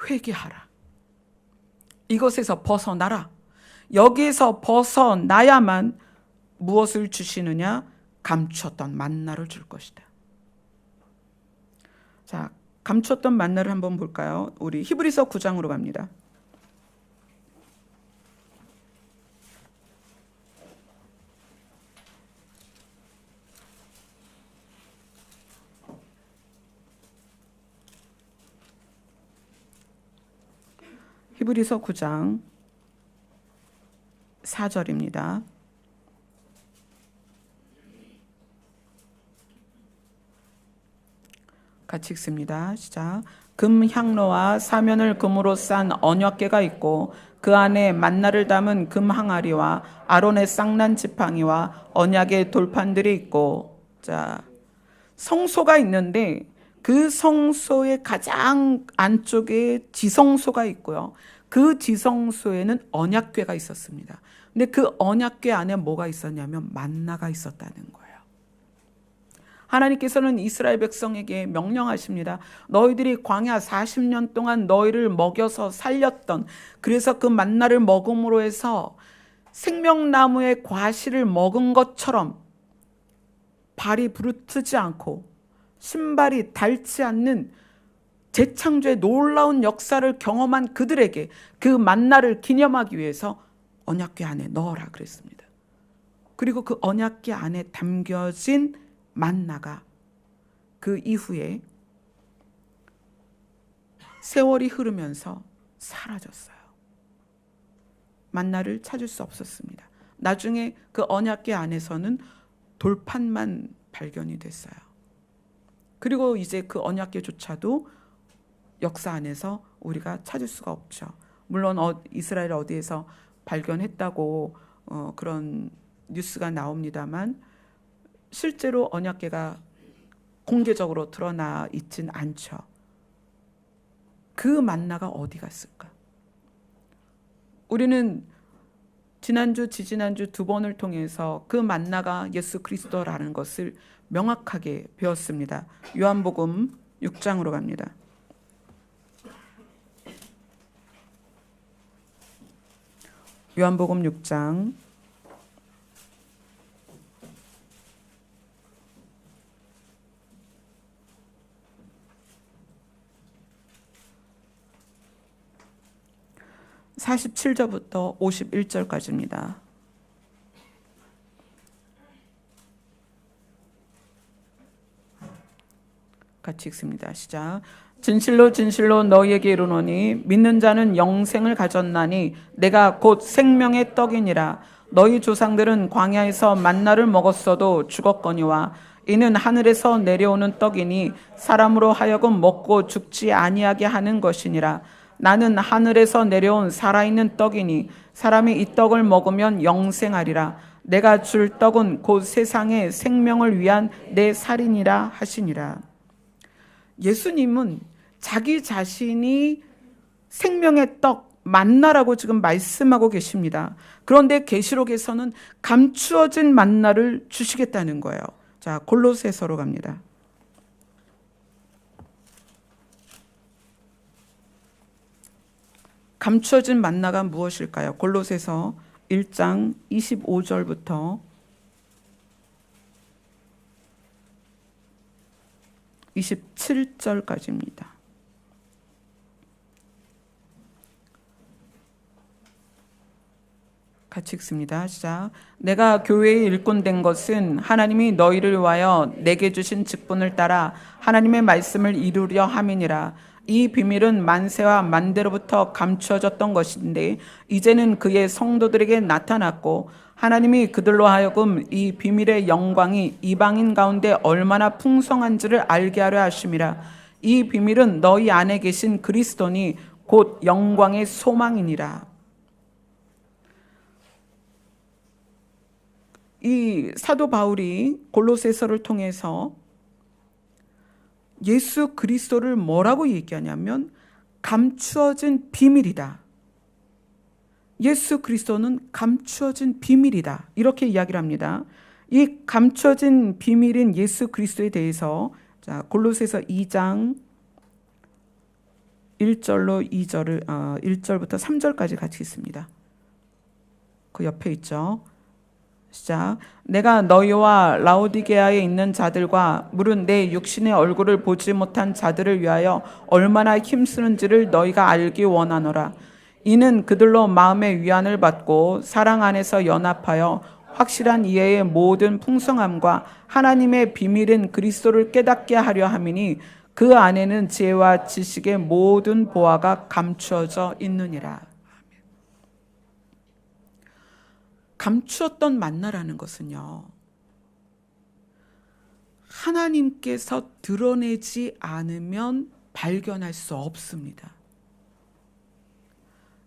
회개하라. 이것에서 벗어나라. 여기에서 벗어나야만 무엇을 주시느냐? 감추었던 만나를 줄 것이다. 자, 감추었던 만나를 한번 볼까요? 우리 히브리서 9장으로 갑니다. 히브리서 9장 4절입니다. 같이 읽습니다. 시작. 금 향로와 사면을 금으로 싼 언약궤가 있고 그 안에 만나를 담은 금 항아리와 아론의 쌍난 지팡이와 언약의 돌판들이 있고, 자, 성소가 있는데 그 성소의 가장 안쪽에 지성소가 있고요. 그 지성소에는 언약궤가 있었습니다. 근데 그 언약궤 안에 뭐가 있었냐면 만나가 있었다는 거예요. 하나님께서는 이스라엘 백성에게 명령하십니다. 너희들이 광야 40년 동안 너희를 먹여서 살렸던, 그래서 그 만나를 먹음으로 해서 생명나무의 과실을 먹은 것처럼 발이 부르트지 않고 신발이 닳지 않는 재창조의 놀라운 역사를 경험한 그들에게 그 만나를 기념하기 위해서 언약궤 안에 넣어라 그랬습니다. 그리고 그 언약궤 안에 담겨진 만나가 그 이후에 세월이 흐르면서 사라졌어요. 만나를 찾을 수 없었습니다. 나중에 그 언약궤 안에서는 돌판만 발견이 됐어요. 그리고 이제 그 언약궤조차도 역사 안에서 우리가 찾을 수가 없죠. 물론 이스라엘 어디에서 발견했다고 그런 뉴스가 나옵니다만 실제로 언약궤가 공개적으로 드러나 있진 않죠. 그 만나가 어디 갔을까? 우리는 지난주, 지지난주 2번을 통해서 그 만나가 예수 그리스도라는 것을 명확하게 배웠습니다. 요한복음 6장으로 갑니다. 요한복음 6장 47절부터 51절까지입니다. 같이 읽습니다. 시작. 진실로 진실로 너희에게 이르노니 믿는 자는 영생을 가졌나니 내가 곧 생명의 떡이니라. 너희 조상들은 광야에서 만나를 먹었어도 죽었거니와 이는 하늘에서 내려오는 떡이니 사람으로 하여금 먹고 죽지 아니하게 하는 것이니라. 나는 하늘에서 내려온 살아있는 떡이니 사람이 이 떡을 먹으면 영생하리라. 내가 줄 떡은 곧 세상의 생명을 위한 내 살이니라 하시니라. 예수님은 자기 자신이 생명의 떡, 만나라고 지금 말씀하고 계십니다. 그런데 계시록에서는 감추어진 만나를 주시겠다는 거예요. 자, 골로새서로 갑니다. 감추어진 만나가 무엇일까요? 골로새서 1장 25절부터 27절까지입니다. 같이 읽습니다. 시작. 내가 교회의 일꾼 된 것은 하나님이 너희를 위하여 내게 주신 직분을 따라 하나님의 말씀을 이루려 함이니라. 이 비밀은 만세와 만대로부터 감추어졌던 것인데 이제는 그의 성도들에게 나타났고 하나님이 그들로 하여금 이 비밀의 영광이 이방인 가운데 얼마나 풍성한지를 알게 하려 하심이라. 이 비밀은 너희 안에 계신 그리스도니 곧 영광의 소망이니라. 이 사도 바울이 골로새서를 통해서 예수 그리스도를 뭐라고 얘기하냐면 감추어진 비밀이다. 예수 그리스도는 감추어진 비밀이다. 이렇게 이야기를 합니다. 이 감추어진 비밀인 예수 그리스도에 대해서 자, 골로새서 2장 1절부터 3절까지 같이 있습니다. 그 옆에 있죠. 시작. 내가 너희와 라오디게아에 있는 자들과 물은 내 육신의 얼굴을 보지 못한 자들을 위하여 얼마나 힘쓰는지를 너희가 알기 원하노라. 이는 그들로 마음의 위안을 받고 사랑 안에서 연합하여 확실한 이해의 모든 풍성함과 하나님의 비밀인 그리스도를 깨닫게 하려 함이니 그 안에는 지혜와 지식의 모든 보화가 감추어져 있느니라. 감추었던 만나라는 것은요, 하나님께서 드러내지 않으면 발견할 수 없습니다.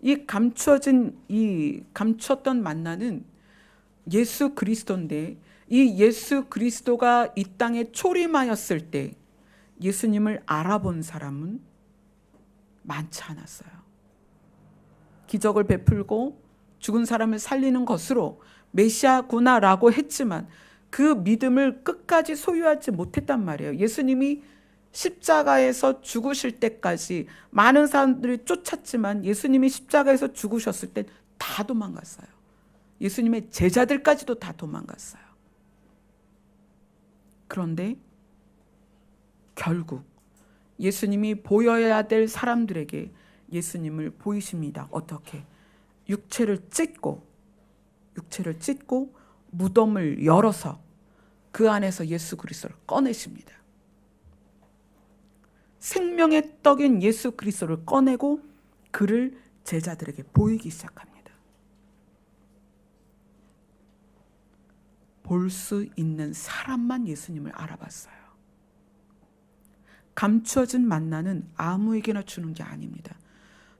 이 감추었던 만나는 예수 그리스도인데 이 예수 그리스도가 이 땅에 초림하였을 때 예수님을 알아본 사람은 많지 않았어요. 기적을 베풀고 죽은 사람을 살리는 것으로 메시아구나라고 했지만 그 믿음을 끝까지 소유하지 못했단 말이에요. 예수님이 십자가에서 죽으실 때까지 많은 사람들이 쫓았지만 예수님이 십자가에서 죽으셨을 때 다 도망갔어요. 예수님의 제자들까지도 다 도망갔어요. 그런데 결국 예수님이 보여야 될 사람들에게 예수님을 보이십니다. 어떻게? 육체를 찢고 무덤을 열어서 그 안에서 예수 그리스도를 꺼내십니다. 생명의 떡인 예수 그리스도를 꺼내고 그를 제자들에게 보이기 시작합니다. 볼 수 있는 사람만 예수님을 알아봤어요. 감추어진 만나는 아무에게나 주는 게 아닙니다.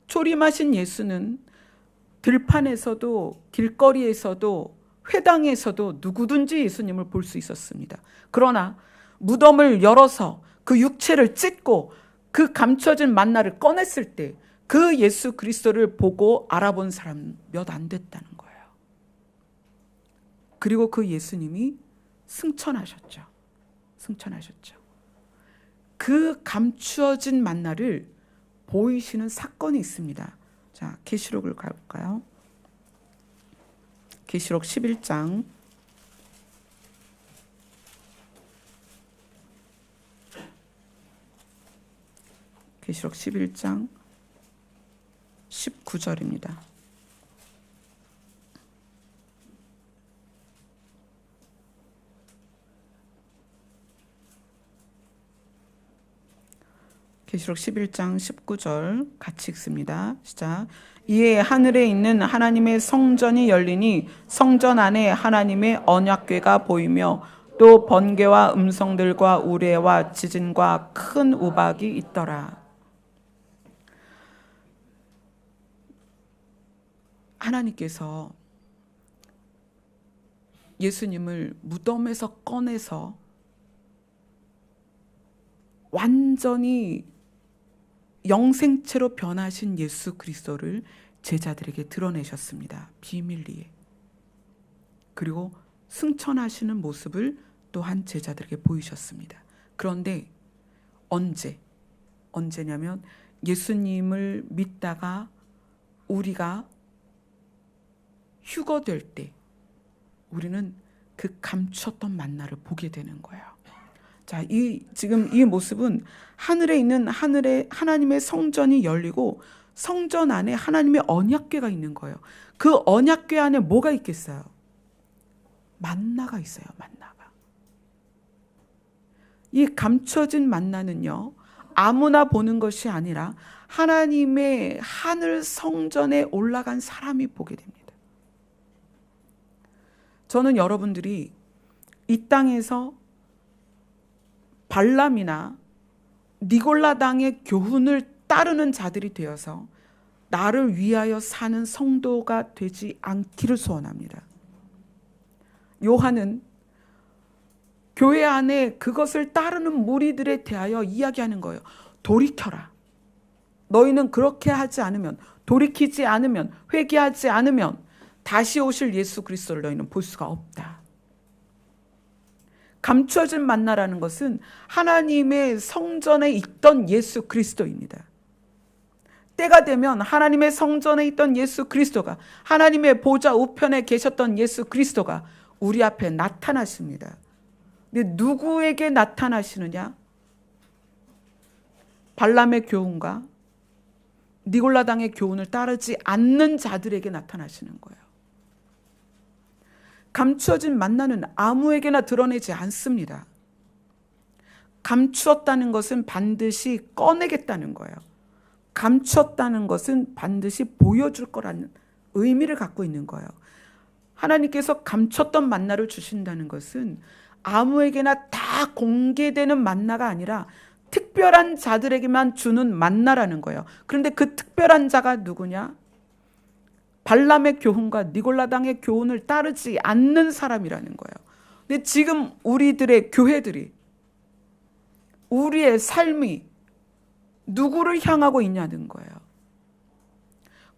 초림하신 예수는 들판에서도 길거리에서도 회당에서도 누구든지 예수님을 볼 수 있었습니다. 그러나 무덤을 열어서 그 육체를 찢고 그 감춰진 만나를 꺼냈을 때 그 예수 그리스도를 보고 알아본 사람 몇 안 됐다는 거예요. 그리고 그 예수님이 승천하셨죠. 그 감추어진 만나를 보이시는 사건이 있습니다. 자, 계시록을 가볼까요? 계시록 11장 19절입니다. 계시록 11장 19절 같이 읽습니다. 시작. 이에 하늘에 있는 하나님의 성전이 열리니 성전 안에 하나님의 언약궤가 보이며 또 번개와 음성들과 우레와 지진과 큰 우박이 있더라. 하나님께서 예수님을 무덤에서 꺼내서 완전히 영생체로 변하신 예수 그리스도를 제자들에게 드러내셨습니다. 비밀리에. 그리고 승천하시는 모습을 또한 제자들에게 보이셨습니다. 그런데 언제냐면 예수님을 믿다가 우리가 휴거될 때 우리는 그 감췄던 만나를 보게 되는 거예요. 자, 지금 이 모습은 하늘에 있는 하나님의 성전이 열리고 성전 안에 하나님의 언약궤가 있는 거예요. 그 언약궤 안에 뭐가 있겠어요? 만나가 있어요. 만나가. 이 감춰진 만나는요, 아무나 보는 것이 아니라 하나님의 하늘 성전에 올라간 사람이 보게 됩니다. 저는 여러분들이 이 땅에서 발람이나 니골라당의 교훈을 따르는 자들이 되어서 나를 위하여 사는 성도가 되지 않기를 소원합니다. 요한은 교회 안에 그것을 따르는 무리들에 대하여 이야기하는 거예요. 돌이켜라. 너희는 그렇게 하지 않으면, 돌이키지 않으면, 회개하지 않으면 다시 오실 예수 그리스도를 너희는 볼 수가 없다. 감춰진 만나라는 것은 하나님의 성전에 있던 예수 그리스도입니다. 때가 되면 하나님의 성전에 있던 예수 그리스도가, 하나님의 보좌 우편에 계셨던 예수 그리스도가 우리 앞에 나타나십니다. 근데 누구에게 나타나시느냐? 발람의 교훈과 니골라당의 교훈을 따르지 않는 자들에게 나타나시는 거예요. 감추어진 만나는 아무에게나 드러내지 않습니다. 감추었다는 것은 반드시 꺼내겠다는 거예요. 감추었다는 것은 반드시 보여줄 거라는 의미를 갖고 있는 거예요. 하나님께서 감췄던 만나를 주신다는 것은 아무에게나 다 공개되는 만나가 아니라 특별한 자들에게만 주는 만나라는 거예요. 그런데 그 특별한 자가 누구냐? 발람의 교훈과 니골라당의 교훈을 따르지 않는 사람이라는 거예요. 근데 지금 우리들의 교회들이, 우리의 삶이 누구를 향하고 있냐는 거예요.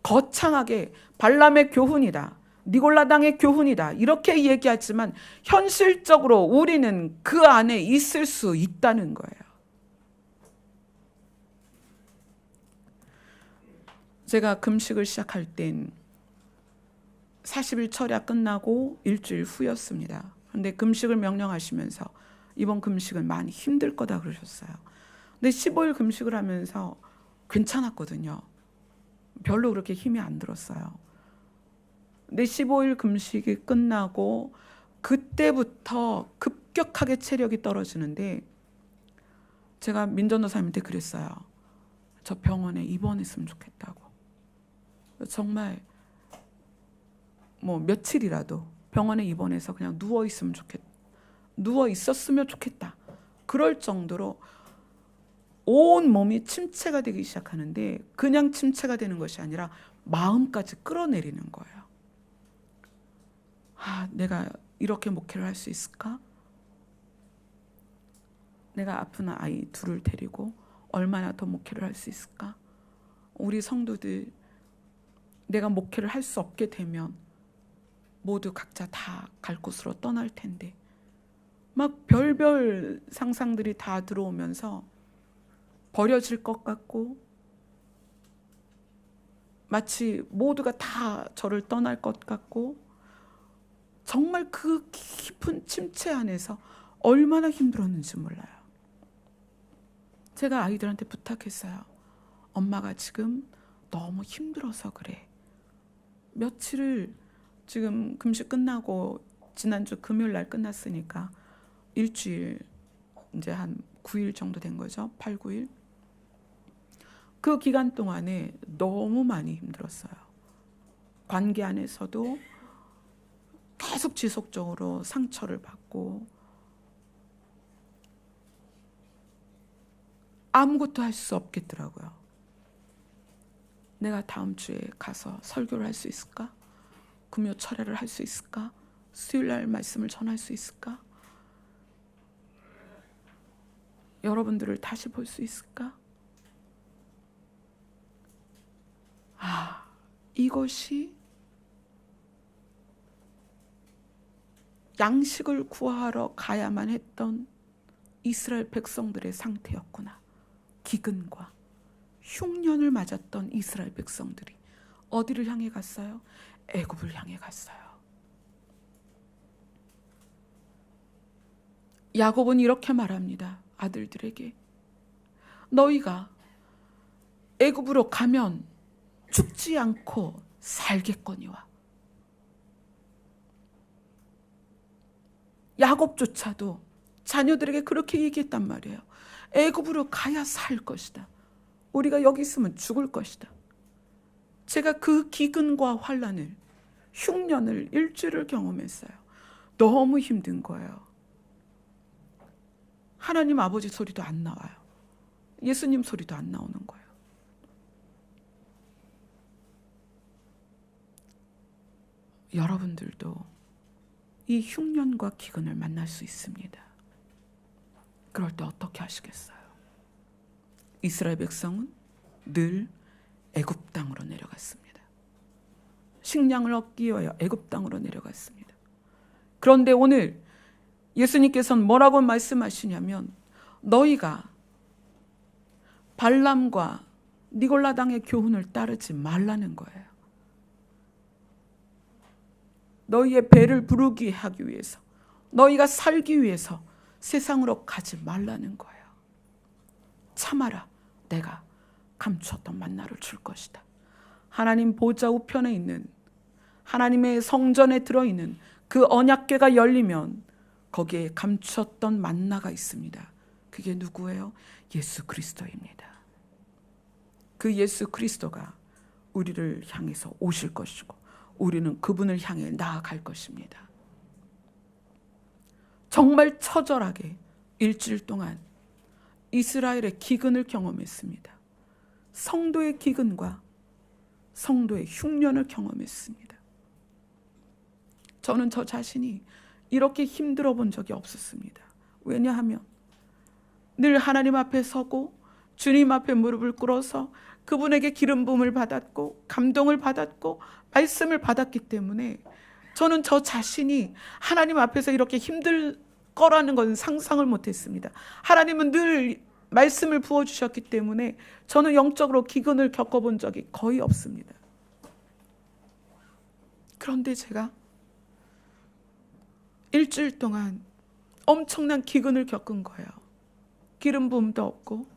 거창하게 발람의 교훈이다, 니골라당의 교훈이다 이렇게 얘기하지만 현실적으로 우리는 그 안에 있을 수 있다는 거예요. 제가 금식을 시작할 땐 40일 철야 끝나고 일주일 후였습니다. 그런데 금식을 명령하시면서 이번 금식은 많이 힘들 거다 그러셨어요. 근데 15일 금식을 하면서 괜찮았거든요. 별로 그렇게 힘이 안 들었어요. 근데 15일 금식이 끝나고 그때부터 급격하게 체력이 떨어지는데 제가 민전도사님한테 그랬어요. 저 병원에 입원했으면 좋겠다고. 정말 뭐 며칠이라도 병원에 입원해서 그냥 누워 있었으면 좋겠다. 그럴 정도로 온 몸이 침체가 되기 시작하는데 그냥 침체가 되는 것이 아니라 마음까지 끌어내리는 거예요. 내가 이렇게 목회를 할 수 있을까? 내가 아픈 아이 둘을 데리고 얼마나 더 목회를 할 수 있을까? 우리 성도들 내가 목회를 할 수 없게 되면 모두 각자 다 갈 곳으로 떠날 텐데 막 별별 상상들이 다 들어오면서 버려질 것 같고 마치 모두가 다 저를 떠날 것 같고 정말 그 깊은 침체 안에서 얼마나 힘들었는지 몰라요. 제가 아이들한테 부탁했어요. 엄마가 지금 너무 힘들어서 그래. 며칠을 지금 금식 끝나고 지난주 금요일 날 끝났으니까 일주일 이제 한 9일 정도 된 거죠. 8, 9일. 그 기간 동안에 너무 많이 힘들었어요. 관계 안에서도 계속 지속적으로 상처를 받고 아무것도 할 수 없겠더라고요. 내가 다음 주에 가서 설교를 할 수 있을까? 금요 철야를 할 수 있을까? 수요일 날 말씀을 전할 수 있을까? 여러분들을 다시 볼 수 있을까? 이것이 양식을 구하러 가야만 했던 이스라엘 백성들의 상태였구나. 기근과 흉년을 맞았던 이스라엘 백성들이 어디를 향해 갔어요? 애굽을 향해 갔어요. 야곱은 이렇게 말합니다. 아들들에게 너희가 애굽으로 가면 죽지 않고 살겠거니와. 야곱조차도 자녀들에게 그렇게 얘기했단 말이에요. 애굽으로 가야 살 것이다. 우리가 여기 있으면 죽을 것이다. 제가 그 기근과 환난을, 흉년을 일주일을 경험했어요. 너무 힘든 거예요. 하나님 아버지 소리도 안 나와요. 예수님 소리도 안 나오는 거예요. 여러분들도 이 흉년과 기근을 만날 수 있습니다. 그럴 때 어떻게 하시겠어요? 이스라엘 백성은 늘 애굽 땅으로 내려갔습니다. 식량을 얻기 위하여 애굽 땅으로 내려갔습니다. 그런데 오늘 예수님께서는 뭐라고 말씀하시냐면 너희가 발람과 니골라당의 교훈을 따르지 말라는 거예요. 너희의 배를 부르게 하기 위해서, 너희가 살기 위해서 세상으로 가지 말라는 거예요. 참아라, 내가 감추었던 만나를 줄 것이다. 하나님 보좌 우편에 있는, 하나님의 성전에 들어있는 그 언약궤가 열리면 거기에 감추었던 만나가 있습니다. 그게 누구예요? 예수 그리스도입니다. 그 예수 그리스도가 우리를 향해서 오실 것이고 우리는 그분을 향해 나아갈 것입니다. 정말 처절하게 일주일 동안 이스라엘의 기근을 경험했습니다. 성도의 기근과 성도의 흉년을 경험했습니다. 저는 저 자신이 이렇게 힘들어 본 적이 없었습니다. 왜냐하면 늘 하나님 앞에 서고 주님 앞에 무릎을 꿇어서 그분에게 기름 부음을 받았고 감동을 받았고 말씀을 받았기 때문에 저는 저 자신이 하나님 앞에서 이렇게 힘들 거라는 건 상상을 못했습니다. 하나님은 늘 말씀을 부어주셨기 때문에 저는 영적으로 기근을 겪어본 적이 거의 없습니다. 그런데 제가 일주일 동안 엄청난 기근을 겪은 거예요. 기름 부음도 없고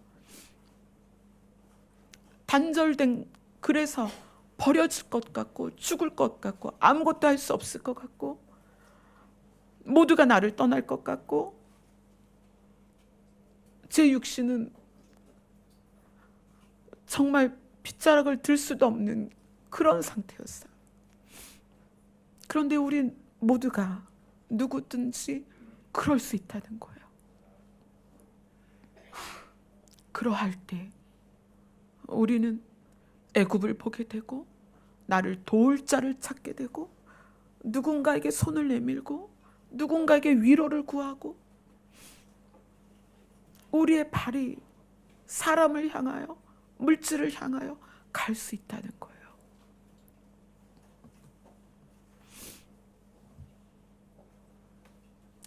단절된, 그래서 버려질 것 같고 죽을 것 같고 아무것도 할 수 없을 것 같고 모두가 나를 떠날 것 같고 제 육신은 정말 빗자락을 들 수도 없는 그런 상태였어요. 그런데 우리 모두가 누구든지 그럴 수 있다는 거예요. 그러할 때 우리는 애굽을 보게 되고 나를 도울 자를 찾게 되고 누군가에게 손을 내밀고 누군가에게 위로를 구하고 우리의 발이 사람을 향하여 물질을 향하여 갈 수 있다는 거예요.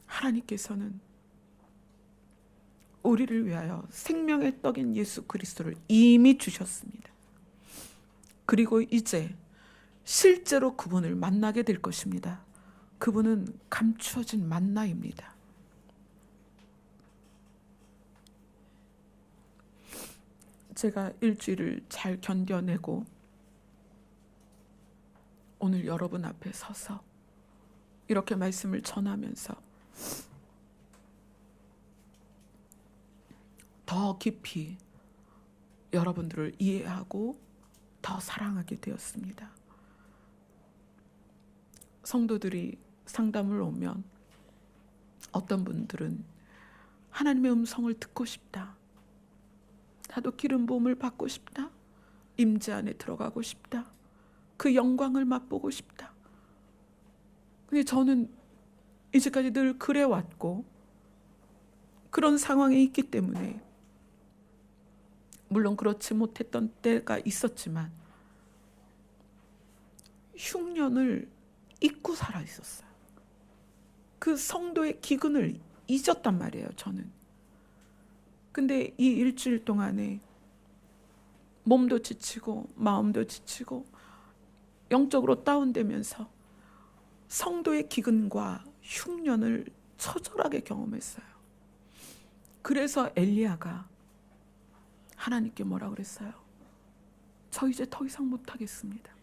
하나님께서는 우리를 위하여 생명의 떡인 예수 그리스도를 이미 주셨습니다. 그리고 이제 실제로 그분을 만나게 될 것입니다. 그분은 감추어진 만나입니다. 제가 일주일을 잘 견뎌내고 오늘 여러분 앞에 서서 이렇게 말씀을 전하면서 더 깊이 여러분들을 이해하고 더 사랑하게 되었습니다. 성도들이 상담을 오면 어떤 분들은 하나님의 음성을 듣고 싶다. 나도 기름 부음을 받고 싶다. 임재 안에 들어가고 싶다. 그 영광을 맛보고 싶다. 근데 저는 이제까지 늘 그래왔고 그런 상황에 있기 때문에 물론 그렇지 못했던 때가 있었지만 흉년을 잊고 살아 있었어요. 그 성도의 기근을 잊었단 말이에요, 저는. 근데 이 일주일 동안에 몸도 지치고 마음도 지치고 영적으로 다운되면서 성도의 기근과 흉년을 처절하게 경험했어요. 그래서 엘리야가 하나님께 뭐라 그랬어요? 저 이제 더 이상 못하겠습니다.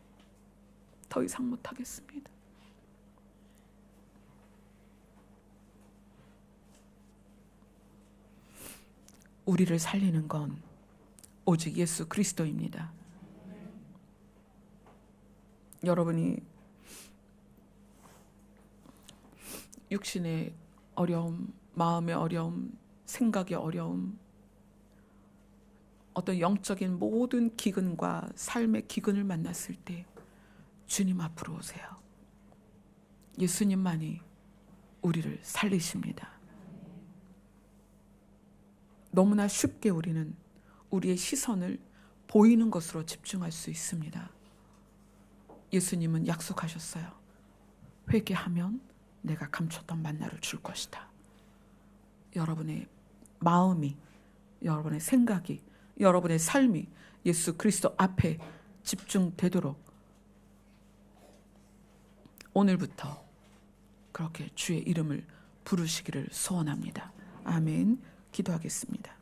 더 이상 못하겠습니다. 우리를 살리는 건 오직 예수 그리스도입니다. 여러분이 육신의 어려움, 마음의 어려움, 생각의 어려움, 어떤 영적인 모든 기근과 삶의 기근을 만났을 때 주님 앞으로 오세요. 예수님만이 우리를 살리십니다. 너무나 쉽게 우리는 우리의 시선을 보이는 것으로 집중할 수 있습니다. 예수님은 약속하셨어요. 회개하면 내가 감췄던 만나를 줄 것이다. 여러분의 마음이, 여러분의 생각이, 여러분의 삶이 예수 그리스도 앞에 집중되도록 오늘부터 그렇게 주의 이름을 부르시기를 소원합니다. 아멘. 기도하겠습니다.